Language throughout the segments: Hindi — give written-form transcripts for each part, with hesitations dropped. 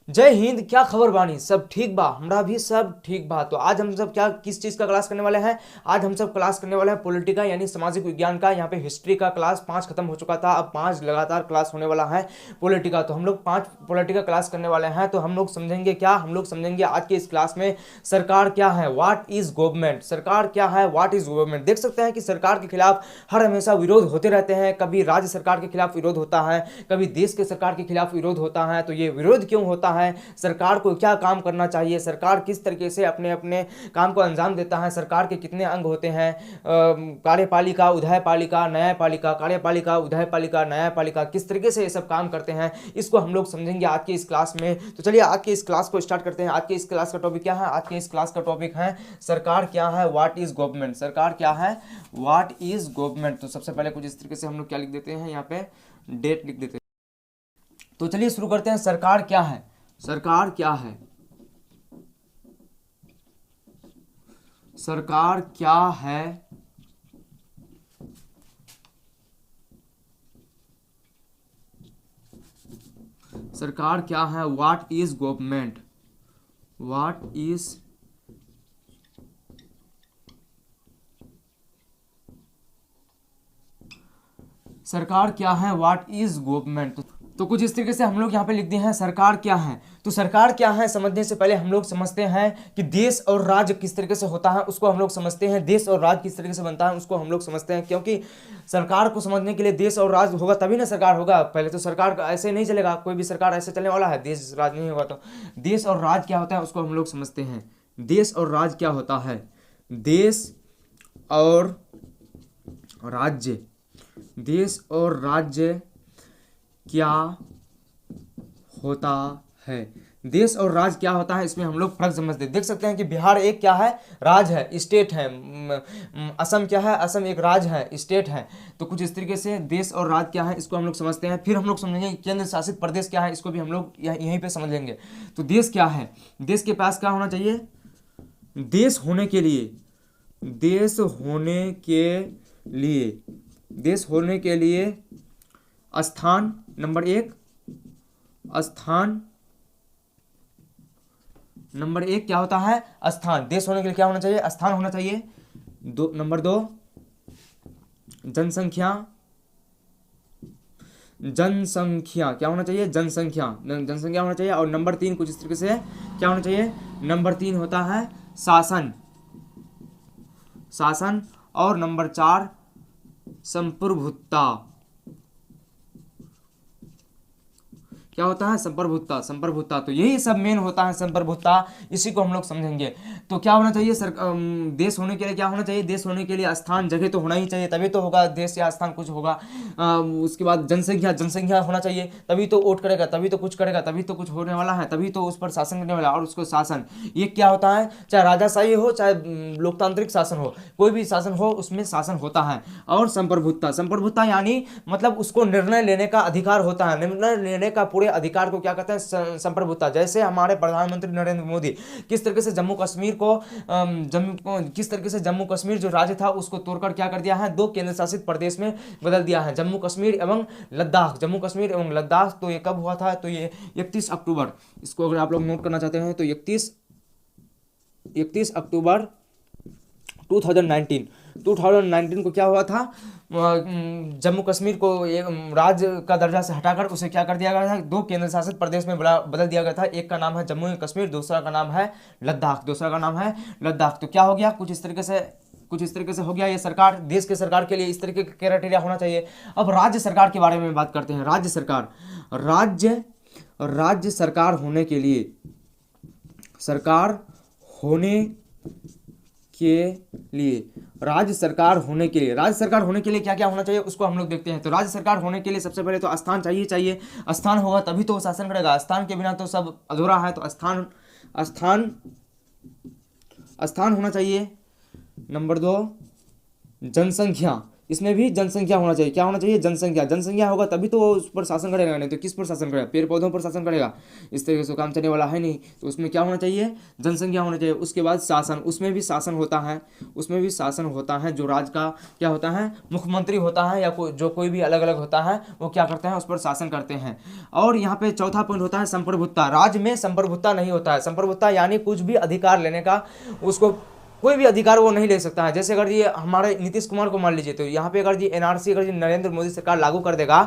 जय हिंद। क्या खबर बानी? सब ठीक बा? हमरा भी सब ठीक बा। तो आज हम सब क्या किस चीज़ का क्लास करने वाले हैं? आज हम सब क्लास करने वाले हैं पॉलिटिका यानी सामाजिक विज्ञान का। यहाँ पे हिस्ट्री का क्लास 5 खत्म हो चुका था, अब 5 लगातार क्लास होने वाला है पॉलिटिका। तो हम लोग 5 पॉलिटिका क्लास करने वाले हैं। तो हम लोग समझेंगे क्या? हम लोग समझेंगे आज के इस क्लास में सरकार क्या है, व्हाट इज गवर्नमेंट। सरकार क्या है, व्हाट इज गवर्नमेंट। देख सकते हैं कि सरकार के खिलाफ हर हमेशा विरोध होते रहते हैं। कभी राज्य सरकार के खिलाफ विरोध होता है, कभी देश के सरकार के खिलाफ विरोध होता है। तो ये विरोध क्यों होता है, सरकार को क्या काम करना चाहिए, सरकार किस तरीके से अपने अपने काम को अंजाम देता है, सरकार के कितने अंग होते हैं, कार्यपालिका, उदयपालिका, न्यायपालिका, कार्यपालिका, उदयपालिका, न्यायपालिका, किस तरीके से ये सब काम करते हैं, इसको हम लोग समझेंगे आज के इस क्लास में। तो चलिए आज के इस क्लास को स्टार्ट करते हैं। आज के इस क्लास का टॉपिक क्या है? आज के इस क्लास का टॉपिक है सरकार क्या है, व्हाट इज गवर्नमेंट। सरकार क्या है, व्हाट इज गवर्नमेंट। तो सबसे पहले कुछ इस तरीके से हम लोग क्या लिख देते हैं, यहाँ पे डेट लिख देते हैं। तो चलिए शुरू करते हैं। सरकार क्या है, सरकार क्या है, सरकार क्या है, सरकार क्या है, what is government, what is, सरकार क्या है, व्हाट इज गवर्नमेंट। तो कुछ इस तरीके से हम लोग यहाँ पे लिख दिए हैं सरकार क्या है। तो सरकार क्या है समझने से पहले हम लोग समझते हैं कि देश और राज्य किस तरीके से होता है, उसको हम लोग समझते हैं। देश और राज्य किस तरीके से बनता है उसको हम लोग समझते हैं, क्योंकि सरकार को समझने के लिए देश और राज्य होगा तभी ना सरकार होगा। पहले तो सरकार ऐसे नहीं चलेगा, कोई भी सरकार ऐसे चलने वाला है, देश राज्य नहीं होगा। तो देश और राज्य क्या होता है उसको हम लोग समझते हैं। देश और राज्य क्या होता है, देश और राज्य, देश और राज्य क्या होता है, देश और राज्य क्या होता है, इसमें हम लोग फर्क समझते हैं। देख सकते हैं कि बिहार एक क्या है, राज्य है, स्टेट है। असम क्या है, असम एक राज्य है, स्टेट है। तो कुछ इस तरीके से देश और राज्य क्या है इसको हम लोग समझते हैं। फिर हम लोग समझेंगे केंद्र शासित प्रदेश क्या है, इसको भी हम लोग यहीं पे समझ लेंगे। तो देश क्या है, देश के पास क्या होना चाहिए, देश होने के लिए, देश होने के लिए, देश होने के लिए स्थान नंबर 1, स्थान नंबर 1 क्या होता है, स्थान। देश होने के लिए क्या होना चाहिए, स्थान होना चाहिए। नंबर 2 जनसंख्या, जनसंख्या क्या होना चाहिए, जनसंख्या, जनसंख्या होना चाहिए। और नंबर 3 कुछ इस तरीके से क्या होना चाहिए, नंबर 3 होता है शासन, शासन। और नंबर 4 संप्रभुता, क्या होता है, संप्रभुता, संप्रभुता। तो यही सब मेन होता है संप्रभुता, इसी को हम लोग समझेंगे। तो क्या होना चाहिए देश होने के लिए क्या होना चाहिए, देश होने के लिए स्थान, जगह तो होना ही चाहिए, तभी तो होगा देश या स्थान कुछ होगा। उसके बाद जनसंख्या, जनसंख्या होना चाहिए, तभी तो वोट करेगा, तभी तो कुछ करेगा, तभी तो कुछ होने वाला है, तभी तो उस पर शासन करने वाला है। और उसको शासन, ये क्या होता है, चाहे राजाशाही हो चाहे लोकतांत्रिक शासन हो, कोई भी शासन हो उसमें शासन होता है। और संप्रभुता, संप्रभुता यानी मतलब उसको निर्णय लेने का अधिकार होता है, निर्णय लेने का पूरे अधिकार को क्या कहते हैं, संप्रभुता। जैसे हमारे प्रधानमंत्री नरेंद्र मोदी किस तरीके से जम्मू कश्मीर को किस तरीके से जम्मू कश्मीर जो राज्य था उसको तोड़कर क्या कर दिया है, 2 केंद्र शासित प्रदेश में बदल दिया है, जम्मू कश्मीर एवं लद्दाख, जम्मू कश्मीर एवं लद्दाख। तो ये कब हुआ था, तो ये 31 अक्टूबर, इसको अगर आप लोग नोट करना चाहते हैं तो 31 अक्टूबर 2019 को क्या हुआ था, जम्मू कश्मीर को एक राज्य का दर्जा से हटाकर उसे क्या कर दिया गया था, 2 केंद्र शासित प्रदेश में बदल दिया गया था। एक का नाम है जम्मू कश्मीर, दूसरा का नाम है लद्दाख, दूसरा का नाम है लद्दाख। तो क्या हो गया, कुछ इस तरीके से, कुछ इस तरीके से हो गया। ये सरकार, देश के सरकार के लिए इस तरीके का क्राइटेरिया होना चाहिए। अब राज्य सरकार के बारे में बात करते हैं। राज्य सरकार, राज्य सरकार होने के लिए, सरकार होने के लिए, राज्य सरकार होने के लिए, राज्य सरकार होने के लिए क्या क्या होना चाहिए उसको हम लोग देखते हैं। तो राज्य सरकार होने के लिए सबसे पहले तो स्थान चाहिए, स्थान होगा तभी तो वो शासन करेगा, स्थान के बिना तो सब अधूरा है। तो स्थान, स्थान, स्थान होना चाहिए। नंबर 2 जनसंख्या, इसमें भी जनसंख्या होना चाहिए। क्या होना चाहिए? जनसंख्या। जनसंख्या होगा तभी तो वो उस पर शासन करेगा, नहीं तो किस पर शासन करेगा? पेड़ पौधों पर शासन करेगा? इस तरीके से काम चलने वाला है नहीं। तो उसमें क्या होना चाहिए? जनसंख्या होना चाहिए। उसके बाद शासन, उसमें भी शासन होता है, उसमें भी शासन होता है। जो राज्य का क्या होता है? मुख्यमंत्री होता है, या जो कोई भी अलग अलग होता है, वो क्या करते हैं? उस पर शासन करते हैं। और यहाँ पे चौथा पॉइंट होता है संप्रभुता। राज्य में संप्रभुता नहीं होता है। संप्रभुता यानी कुछ भी अधिकार लेने का, उसको कोई भी अधिकार वो नहीं ले सकता है। जैसे अगर ये हमारे नीतीश कुमार को मान लीजिए, तो यहाँ पे अगर ये एनआरसी अगर ये नरेंद्र मोदी सरकार लागू कर देगा,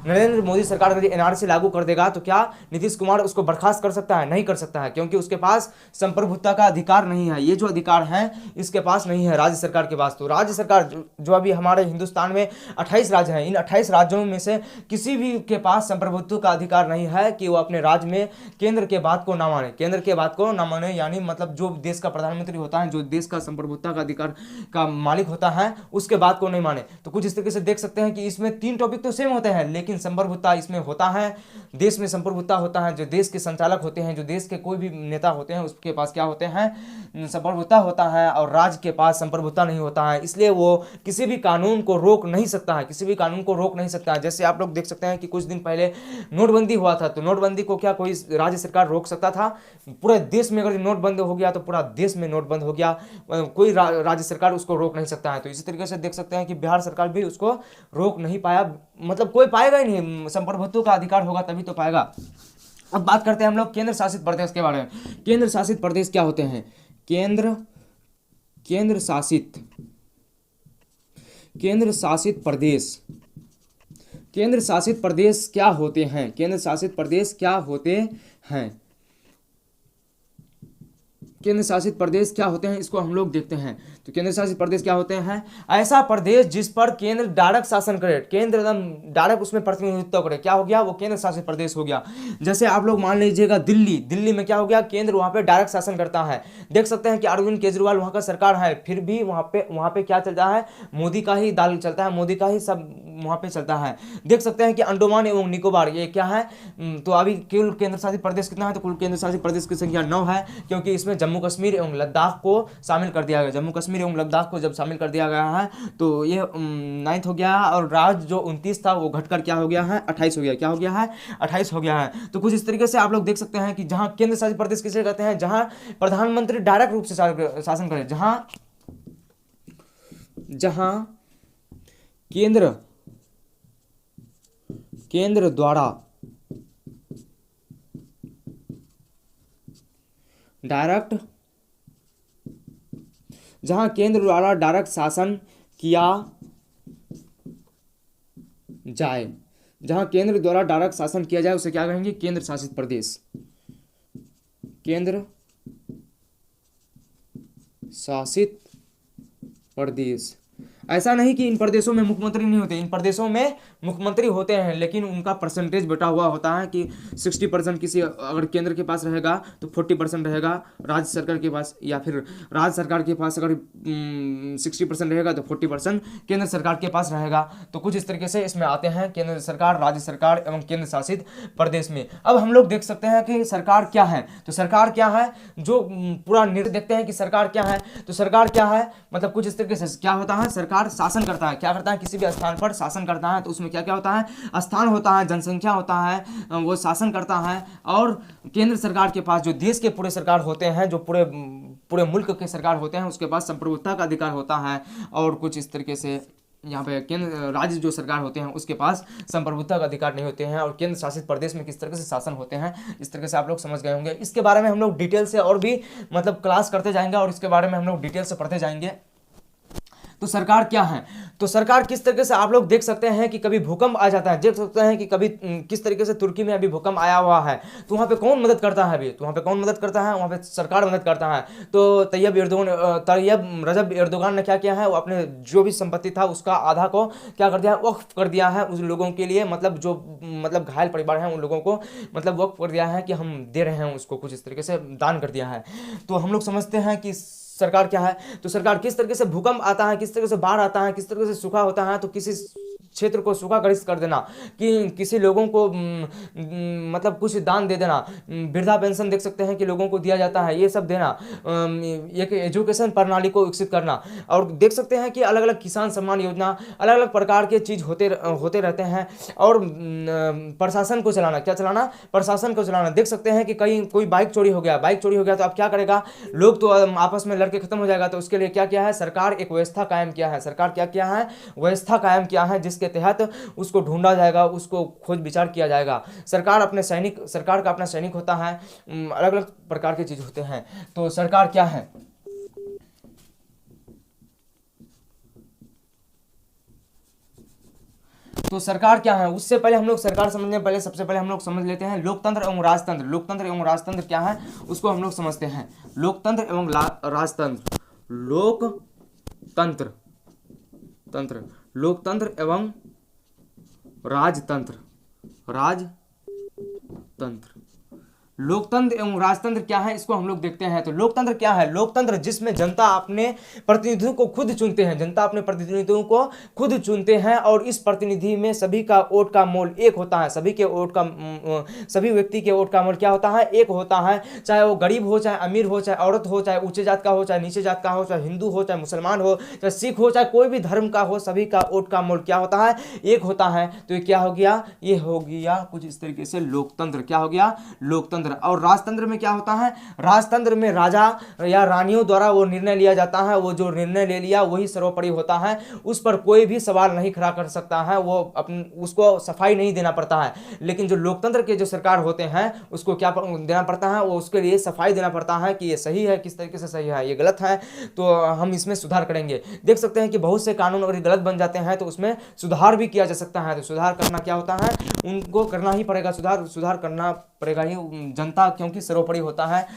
नरेंद्र मोदी सरकार अगर ये एनआरसी लागू कर देगा, तो क्या नीतीश कुमार उसको बर्खास्त कर सकता है? नहीं कर सकता है, क्योंकि उसके पास संप्रभुता का अधिकार नहीं है। ये जो अधिकार है इसके पास नहीं है राज्य सरकार के पास। तो राज्य सरकार जो अभी हमारे हिंदुस्तान में 28 राज्य हैं, इन 28 राज्यों में से किसी भी के पास संप्रभुत्व का अधिकार नहीं है कि वो अपने राज्य में केंद्र के बात को ना माने। केंद्र के बात को ना माने यानी मतलब जो देश का प्रधानमंत्री होता है, जो देश का संप्रभुत्ता का अधिकार का मालिक होता है, उसके बात को नहीं माने। तो कुछ इस तरीके से देख सकते हैं कि इसमें 3 टॉपिक तो सेम होते हैं, लेकिन संप्रभुत्ता इसमें होता है। देश में संप्रभुत्ता होता है, जो देश के संचालक होते हैं, जो देश के कोई भी नेता होते हैं, उसके पास क्या होते हैं? संप्रभुत्ता होता है। और राज्य के पास संप्रभुत्ता नहीं होता है, इसलिए वो किसी भी कानून को रोक नहीं सकता है, किसी भी कानून को रोक नहीं सकता है। जैसे आप लोग देख सकते हैं कि कुछ दिन पहले नोटबंदी हुआ था, तो नोटबंदी को क्या कोई राज्य सरकार रोक सकता था? पूरे देश में अगर नोट बंद हो गया तो पूरा देश में नोट बंद हो गया, कोई राज्य सरकार उसको रोक नहीं सकता है। तो इसी तरीके से देख सकते हैं कि बिहार सरकार भी उसको रोक नहीं पाया, मतलब कोई पाएगा ही नहीं। संप्रभुत्व का अधिकार होगा तभी तो पाएगा। अब बात करते हैं हम लोग केंद्र शासित प्रदेश के बारे में। केंद्र शासित प्रदेश क्या होते हैं? केंद्र शासित प्रदेश, केंद्र शासित प्रदेश क्या होते हैं? केंद्र शासित प्रदेश क्या होते हैं? केंद्र शासित प्रदेश क्या होते हैं, इसको हम लोग देखते हैं। तो केंद्र शासित प्रदेश क्या होते हैं? ऐसा प्रदेश जिस पर केंद्र डायरेक्ट शासन करे, केंद्र एकदम डायरेक्ट उसमें प्रतिनिधित्व करे, क्या हो गया? वो केंद्र शासित प्रदेश हो गया। जैसे आप लोग मान लीजिएगा दिल्ली, दिल्ली में क्या हो गया? केंद्र वहाँ पे डायरेक्ट शासन करता है। देख सकते हैं कि अरविंद केजरीवाल वहाँ का सरकार है, फिर भी वहाँ पे क्या चलता है? मोदी का ही दाल चलता है, मोदी का ही सब वहाँ पे चलता है। देख सकते हैं कि अंडमान एवं निकोबार ये क्या है? तो अभी कुल केंद्र शासित प्रदेश कितना है? तो कुल केंद्र शासित प्रदेश की संख्या 9 है, क्योंकि इसमें जम्मू कश्मीर एवं लद्दाख को शामिल कर दिया गया। जम्मू कश्मीर एवं लद्दाख को जब शामिल कर दिया गया है तो ये 9th हो गया, और राज्य जो 29 था वो घटकर क्या हो गया है? 28 हो गया। क्या हो गया है? 28 हो गया है। तो कुछ इस तरीके से आप लोग देख सकते हैं कि जहां केंद्र शासित प्रदेश किसे कहते हैं? जहां प्रधानमंत्री डायरेक्ट रूप से शासन करे, जहां केंद्र द्वारा डायरेक्ट शासन किया जाए, जहां केंद्र द्वारा डायरेक्ट शासन किया जाए उसे क्या कहेंगे? केंद्र शासित प्रदेश। केंद्र शासित प्रदेश। ऐसा नहीं कि इन प्रदेशों में मुख्यमंत्री नहीं होते, इन प्रदेशों में मुख्यमंत्री होते हैं, लेकिन उनका परसेंटेज बटा हुआ होता है कि 60% किसी अगर केंद्र के पास रहेगा तो 40% रहेगा राज्य सरकार के पास, या फिर राज्य सरकार के पास अगर 60% रहेगा तो 40% केंद्र सरकार के पास रहेगा। तो कुछ इस तरीके से इसमें आते हैं केंद्र सरकार, राज्य सरकार एवं केंद्र शासित प्रदेश में। अब हम लोग देख सकते हैं कि सरकार क्या है। तो सरकार क्या है, जो पूरा निर्णय देखते हैं कि सरकार क्या है। तो सरकार क्या है मतलब कुछ इस तरीके से क्या होता है? सरकार शासन करता है। क्या करता है? किसी भी स्थान पर शासन करता है। तो उसमें क्या क्या होता है? स्थान होता है, जनसंख्या होता है, वो शासन करता है। और केंद्र सरकार के पास जो देश के पूरे सरकार होते हैं, जो पूरे मुल्क के सरकार होते हैं, उसके पास संप्रभुत्ता का अधिकार होता है। और कुछ इस तरीके से यहाँ पे केंद्र राज्य जो सरकार होते हैं उसके पास संप्रभुत्ता का अधिकार नहीं होते हैं। और केंद्र शासित प्रदेश में किस तरह से शासन होते हैं, इस तरीके से आप लोग समझ गए होंगे। इसके बारे में हम लोग डिटेल से और भी मतलब क्लास करते जाएंगे, और इसके बारे में हम लोग डिटेल से पढ़ते जाएंगे। तो सरकार क्या है? तो सरकार किस तरीके से आप लोग देख सकते हैं कि कभी भूकंप आ जाता है, देख सकते हैं कि कभी किस तरीके से तुर्की में अभी भूकंप आया हुआ है, तो वहाँ पे कौन मदद करता है? अभी तो वहाँ पे कौन मदद करता है? वहाँ पे सरकार मदद करता है। तो तैयब रजब एर्दोगान ने क्या किया है? वो अपने जो भी संपत्ति था उसका आधा को क्या कर दिया? वक्फ कर दिया है उन लोगों के लिए, मतलब जो मतलब घायल परिवार हैं उन लोगों को मतलब वक्फ कर दिया है कि हम दे रहे हैं उसको, कुछ इस तरीके से दान कर दिया है। तो हम लोग समझते हैं कि सरकार क्या है? तो सरकार किस तरीके से भूकंप आता है, किस तरीके से बाढ़ आता है, किस तरीके से सूखा होता है, तो किसी क्षेत्र को सूखा ग्रस्त कर देना, कि किसी लोगों को मतलब कुछ दान दे देना, वृद्धा पेंशन देख सकते हैं कि लोगों को दिया जाता है, ये सब देना, एक एजुकेशन प्रणाली को विकसित करना। और देख सकते हैं कि अलग अलग किसान सम्मान योजना, अलग अलग प्रकार के चीज़ होते रहते हैं। और प्रशासन को चलाना, क्या चलाना? प्रशासन को चलाना। देख सकते हैं कि कहीं कोई बाइक चोरी हो गया, बाइक चोरी हो गया तो अब क्या करेगा? लोग तो आपस में लड़के खत्म हो जाएगा। तो उसके लिए क्या किया है? सरकार एक व्यवस्था कायम किया है। सरकार क्या किया है? व्यवस्था कायम किया है, जिसके तहत उसको ढूंढा जाएगा, उसको खोज विचार किया जाएगा। सरकार का अपना सैनिक होता है, अलग अलग प्रकार के चीज होते हैं। तो सरकार क्या है? तो सरकार क्या है, उससे पहले हम लोग सरकार समझने पहले सबसे पहले हम लोग समझ लेते हैं लोकतंत्र एवं राजतंत्र। लोकतंत्र एवं राजतंत्र क्या है, उसको हम लोग समझते हैं। लोकतंत्र एवं राजतंत्र। लोकतंत्र तंत्र लोकतंत्र एवं राजतंत्र। राजतंत्र। लोकतंत्र एवं राजतंत्र क्या है, इसको हम लोग देखते हैं। तो लोकतंत्र क्या है? लोकतंत्र जिसमें जनता अपने प्रतिनिधियों को खुद चुनते हैं, जनता अपने प्रतिनिधियों को खुद चुनते हैं, और इस प्रतिनिधि में सभी का वोट का मोल एक होता है। सभी व्यक्ति के वोट का मोल क्या होता है? एक होता है। चाहे वो गरीब हो, चाहे अमीर हो, चाहे औरत हो, चाहे ऊंचे जात का हो, चाहे नीचे जात का हो, चाहे हिंदू हो, चाहे मुसलमान हो, चाहे सिख हो, चाहे कोई भी धर्म का हो, सभी का वोट का मोल क्या होता है? एक होता है। तो ये क्या हो गया? ये हो गया कुछ इस तरीके से लोकतंत्र। क्या हो गया? लोकतंत्र। और राजतंत्र में क्या होता है? राजतंत्र में राजा या रानियों द्वारा वो निर्णय लिया जाता है। वो जो निर्णय ले लिया वही सर्वोपरि होता है, उस पर कोई भी सवाल नहीं खड़ा कर सकता है, वो उसको सफाई नहीं देना पड़ता है। लेकिन जो लोकतंत्र के जो सरकार होते हैं उसको क्या देना पड़ता है? वो उसके लिए सफाई देना पड़ता है कि ये सही है, किस तरीके से सही है, ये गलत है, तो हम इसमें सुधार करेंगे। देख सकते हैं कि बहुत से कानून अगर गलत बन जाते हैं तो उसमें सुधार भी किया जा सकता है। तो सुधार करना क्या होता है? उनको करना ही पड़ेगा, सुधार करना पड़ेगा ही। जनता क्योंकि सर्वोपरि होता है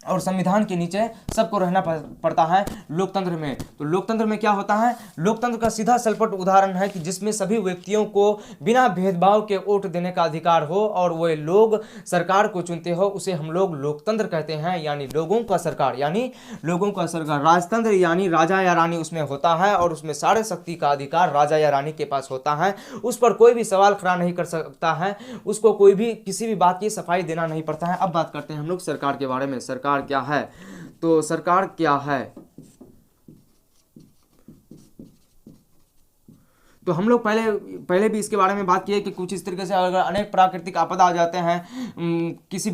और संविधान के नीचे सबको रहना पड़ता है लोकतंत्र में। तो लोकतंत्र में क्या होता है? लोकतंत्र का सीधा सलपट उदाहरण है कि जिसमें सभी व्यक्तियों को बिना भेदभाव के वोट देने का अधिकार हो और वे लोग सरकार को चुनते हो, उसे हम लोग लोकतंत्र कहते हैं, यानी लोगों का सरकार, यानी लोगों का सरकार। राजतंत्र यानी राजा या रानी उसमें होता है और उसमें सारे शक्ति का अधिकार राजा या रानी के पास होता है। उस पर कोई भी सवाल खड़ा नहीं कर सकता है, उसको कोई भी किसी भी बात की सफाई देना नहीं पड़ता है। अब बात करते हैं हम लोग सरकार के बारे में। सरकार क्या है? तो सरकार क्या है, तो हम लोग पहले भी इसके बारे में बात की है कि कुछ इस तरीके से अगर अनेक प्राकृतिक आपदा आ जाते हैं, किसी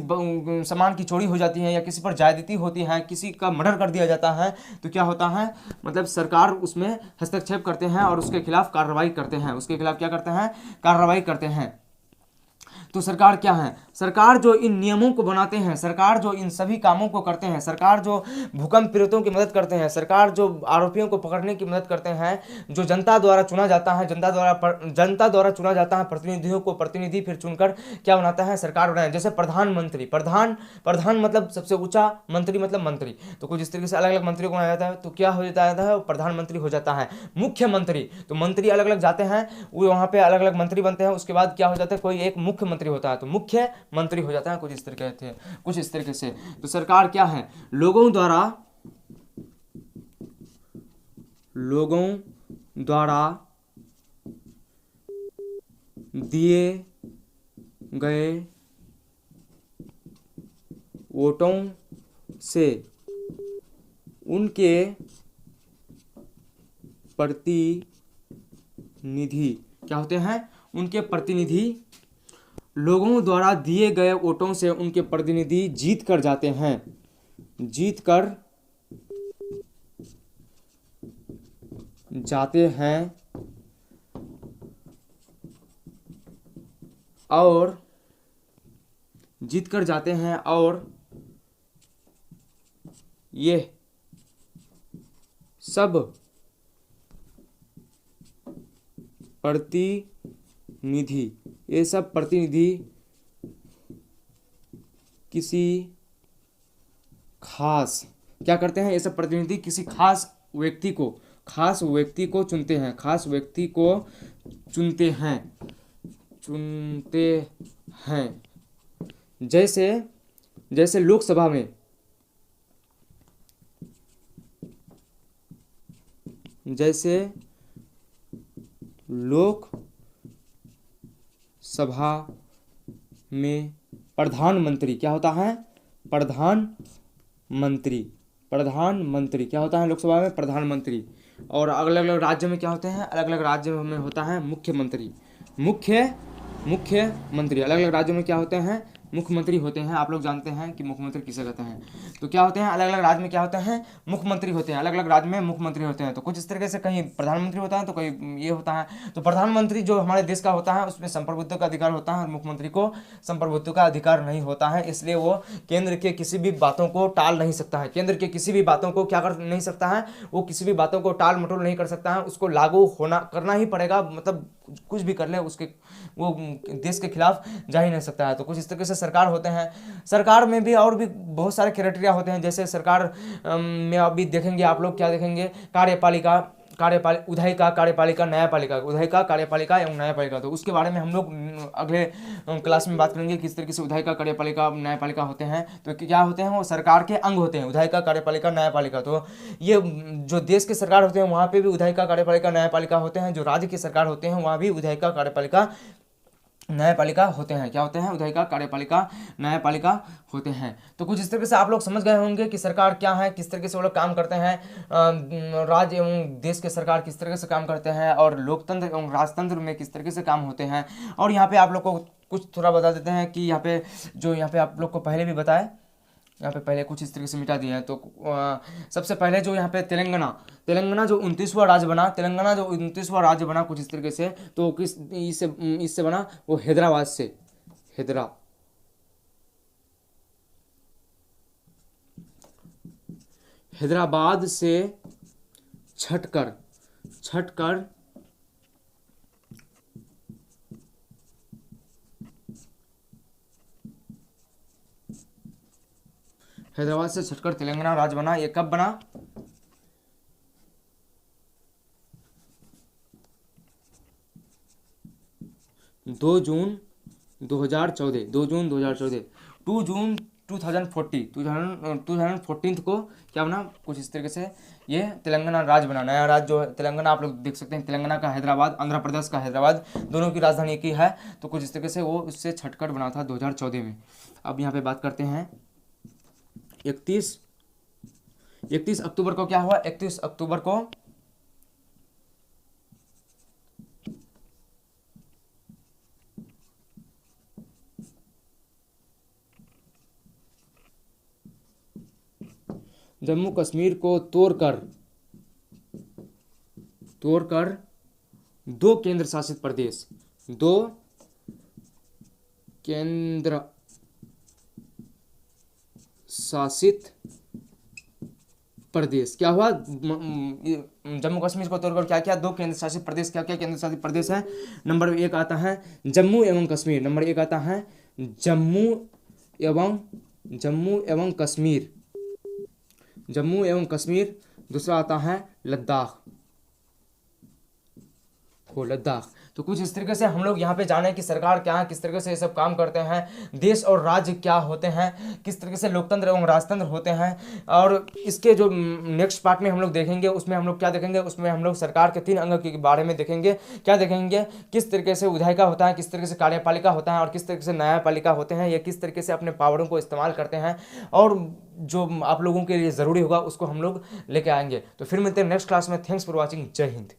सामान की चोरी हो जाती है या किसी पर ज्यादती होती है, किसी का मर्डर कर दिया जाता है, तो क्या होता है? मतलब सरकार उसमें हस्तक्षेप करते हैं और उसके खिलाफ कार्रवाई करते हैं। उसके खिलाफ क्या करते हैं? कार्रवाई करते हैं। तो सरकार क्या है? सरकार जो इन नियमों को बनाते हैं, सरकार जो इन सभी कामों को करते हैं, सरकार जो भूकंप पीड़ितों की मदद करते हैं, सरकार जो आरोपियों को पकड़ने की मदद करते हैं, जो जनता द्वारा चुना जाता है, जनता द्वारा चुना जाता है प्रतिनिधियों को, प्रतिनिधि फिर चुनकर क्या बनाता है? सरकार बनाया। जैसे प्रधानमंत्री, प्रधान मतलब सबसे ऊंचा, मंत्री मतलब मंत्री। तो कुछ इस तरीके से अलग अलग मंत्रियों को बनाया जाता है, तो क्या हो जाता है? प्रधानमंत्री हो जाता है। मुख्यमंत्री, तो मंत्री अलग अलग जाते हैं, वो वहाँ पे अलग अलग मंत्री बनते हैं, उसके बाद क्या हो जाता है? कोई एक मुख्यमंत्री होता है, तो मुख्य मंत्री हो जाता है। कुछ इस तरीके से। तो सरकार क्या है? लोगों द्वारा दिए गए वोटों से उनके प्रतिनिधि क्या होते हैं? उनके प्रतिनिधि। लोगों द्वारा दिए गए वोटों से उनके प्रतिनिधि जीत कर जाते हैं, और जीत कर जाते हैं और ये सब प्रतिनिधि किसी खास क्या करते हैं? ये सब प्रतिनिधि किसी खास व्यक्ति को चुनते हैं। जैसे लोकसभा में जैसे लोक सभा में प्रधानमंत्री क्या होता है? प्रधानमंत्री। प्रधानमंत्री क्या होता है लोकसभा में? प्रधानमंत्री। और अलग अलग राज्य में क्या होते हैं? अलग अलग राज्य में होता है मुख्यमंत्री। मुख्यमंत्री अलग अलग राज्यों में क्या होते हैं? मुख्यमंत्री होते हैं। आप लोग जानते हैं कि मुख्यमंत्री किसे कहते हैं। तो क्या होते हैं? अलग अलग राज्य में क्या होते हैं? मुख्यमंत्री होते हैं। अलग अलग राज्य में मुख्यमंत्री होते हैं। तो कुछ इस तरीके से कहीं प्रधानमंत्री होता है तो कहीं ये होता है। तो प्रधानमंत्री जो हमारे देश का होता है उसमें संप्रभुत्व का अधिकार होता है और मुख्यमंत्री को संप्रभुत्व का अधिकार नहीं होता है। इसलिए वो केंद्र के किसी भी बातों को टाल नहीं सकता है। केंद्र के किसी भी बातों को क्या कर नहीं सकता है? वो किसी भी बातों को टाल मटोल नहीं कर सकता है। उसको लागू होना करना ही पड़ेगा। मतलब कुछ भी कर ले उसके वो देश के खिलाफ जा ही नहीं सकता है। तो कुछ इस तरीके से सरकार होते हैं। सरकार में भी और भी बहुत सारे क्राइटेरिया होते हैं। जैसे सरकार में अभी देखेंगे आप लोग क्या देखेंगे? कार्यपालिका विधायिका, कार्यपालिका, न्यायपालिका, विधायिका, कार्यपालिका एवं न्यायपालिका। तो उसके बारे में हम लोग अगले क्लास में बात करेंगे किस तरीके से विधायिका, कार्यपालिका, न्यायपालिका होते हैं। तो क्या होते हैं? वो सरकार के अंग होते हैं, विधायिका, कार्यपालिका, न्यायपालिका। तो ये जो देश के सरकार होते हैं वहाँ पे भी विधायिका, कार्यपालिका, न्यायपालिका होते हैं। जो राज्य की सरकार होते हैं वहाँ भी विधायिका, कार्यपालिका, न्यायपालिका होते हैं। क्या होते हैं? विधायिका, कार्यपालिका, न्यायपालिका होते हैं। तो कुछ इस तरीके से आप लोग समझ गए होंगे कि सरकार क्या है, किस तरीके से वो लोग काम करते हैं, राज्य एवं देश के सरकार किस तरीके से काम करते हैं और लोकतंत्र एवं राजतंत्र में किस तरीके से काम होते हैं। और यहाँ पे आप लोग को कुछ थोड़ा बता देते हैं कि यहाँ पे आप लोग को पहले भी बताए, यहाँ पे पहले कुछ इस तरीके से मिटा दिए हैं। तो सबसे पहले जो यहाँ पे तेलंगाना जो 29वां राज्य बना, तेलंगाना जो 29वां राज्य बना कुछ इस तरीके से, तो किस इससे बना? वो हैदराबाद से। हैदराबाद से छटकर हैदराबाद से छटकर तेलंगाना राज्य बना। ये कब बना? 2 जून 2014। 2 जून 2014। 2 जून 2014 को क्या बना? कुछ इस तरीके से ये तेलंगाना राज्य बना। नया राज्य जो है तेलंगाना, आप लोग देख सकते हैं तेलंगाना का हैदराबाद, आंध्र प्रदेश का हैदराबाद, दोनों की राजधानी एक ही है। तो कुछ इस तरीके से वो उससे छटकर बना था 2014 में। अब यहाँ पे बात करते हैं 31 अक्टूबर को क्या हुआ? 31 अक्टूबर को जम्मू कश्मीर को तोड़कर 2 केंद्र शासित प्रदेश, 2 केंद्र शासित प्रदेश क्या हुआ? जम्मू कश्मीर को तोड़कर क्या क्या? 2 केंद्र शासित प्रदेश। क्या क्या केंद्र शासित प्रदेश है? नंबर 1 आता है जम्मू एवं कश्मीर। नंबर 1 आता है जम्मू एवं कश्मीर। दूसरा आता है लद्दाख। तो कुछ इस तरीके से हम लोग यहाँ पे जाने कि सरकार क्या है, किस तरीके से ये सब काम करते हैं, देश और राज्य क्या होते हैं, किस तरीके से लोकतंत्र एवं राजतंत्र होते हैं। और इसके जो नेक्स्ट पार्ट में हम लोग देखेंगे उसमें हम लोग क्या देखेंगे? उसमें हम लोग सरकार के 3 अंग के बारे में देखेंगे। क्या देखेंगे? किस तरीके से विधायिका होता है, किस तरीके से कार्यपालिका होता है और किस तरीके से न्यायपालिका होते हैं। ये किस तरीके से अपने पावरों को इस्तेमाल करते हैं और जो आप लोगों के लिए ज़रूरी होगा उसको हम लोग लेके आएंगे। तो फिर मिलते हैं नेक्स्ट क्लास में। Thanks for watching. जय हिंद।